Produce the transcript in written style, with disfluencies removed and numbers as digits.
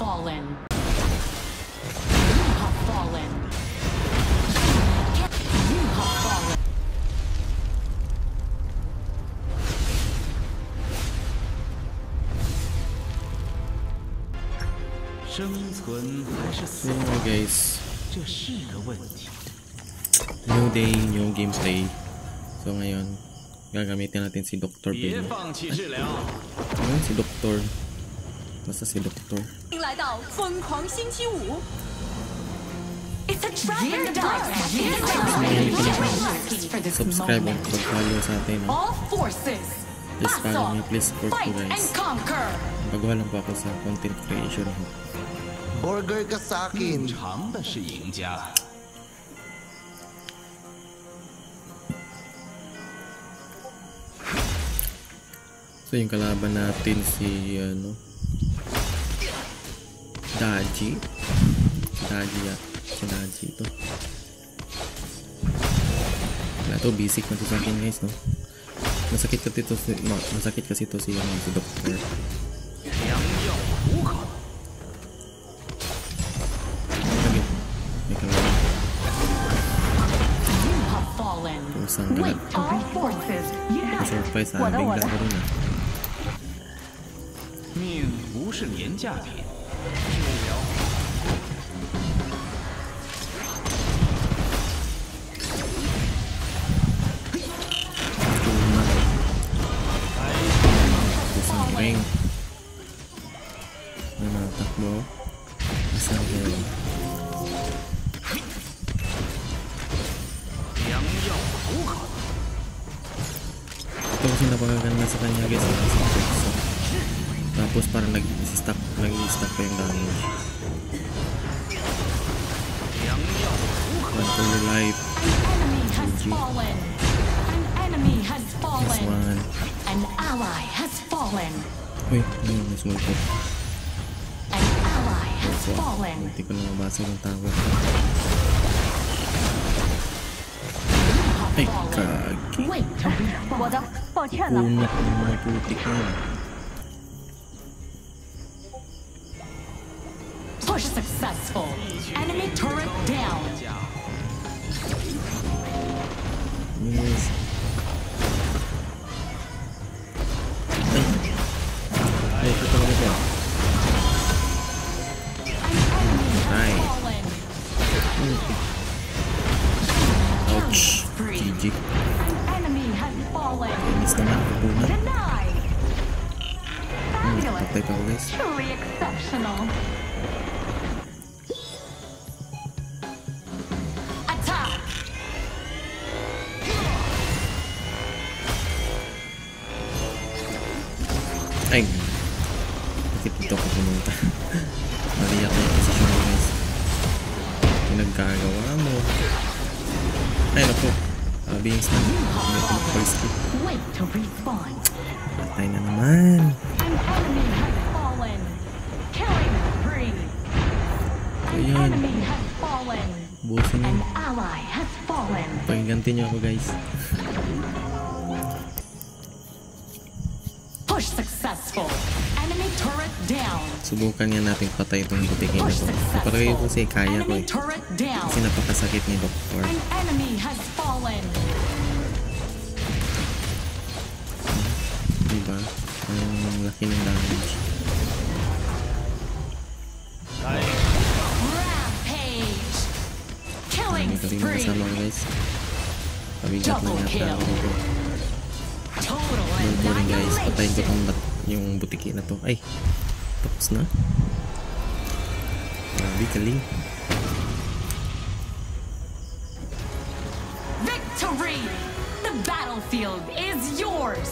fallen. You have fallen. You have fallen. 生存还是死 So guys, 这是个问题。 new day, new gameplay. So ngayon, gagamitin natin si Dr. 别 Bill. 放弃治疗。 Ayun, si Dr. Basta si Dr. 欢迎来到疯狂星期五。It's a trap in the dark. Subscribe at mag-follow sa atin. All forces. Please follow me, please support Fight ko and guys. conquer. Baguhan lang po ako sa content creation. Burger ka sa 正 akin. 常的是赢家。 So yung kalaban natin si ano, Daji. Si Daji ito. Wala to, basic na to sa akin guys, no? Masakit kasi ito si Doctor. 良药无可。 May kalaban. You have fallen. Pusang galat. All forces. Surprise ha, bigla ko rin ah. 命不是廉价品，治疗 Pusang ring. Takbo. Isang ring. 良药无可。 Ito kasi napakaganda sa kanya guys. Tapos parang nag-stack pa yung damage. 良药无可。 One for your life. An enemy has fallen. This one. An ally has fallen. Uy, yun, mas multo. An ally has So, fallen. hindi ko na mabasa yung tower. Ay, kagi. Wait, 我的，抱歉了。 Punat ng mga putik na yun. Push successful. Enemy turret down. Yes. Ay, ito talaga ito. Ay. Fallen. Ouch. GG. An enemy has fallen. Miss naman, kapunat. Denied. Fabulous. Patay pa ako guys. Truly exceptional. Attack. Ay. Bakit dito ako pumunta? Mali ako yung posisyon mo guys. Pinagkagawa mo. Ay naku. Beings na. Hindi ko mag-first hit. Wait to respawn. Patay na naman. An enemy has fallen. Killing spree. So An yun. enemy has fallen. Busin An yun. ally has fallen. Pakiganti nyo ako guys. Push successful. Enemy turret down. Subukan nga natin patay itong butikin na Push to. successful. Kapag ko kasi kaya ko Enemy eh. turret down. Kasi napakasakit ni Doctor. An enemy has fallen. Diba? Ang laki ng damage. Rampage. Killing Magaling na spree. kasama ko guys. Pabigat na Double yata kill. ako dito. Total Don't worry guys. Patayin ko annihilation. yung butiki na to. Ay! Tapos na. Grabe galing. Victory! The battlefield is yours!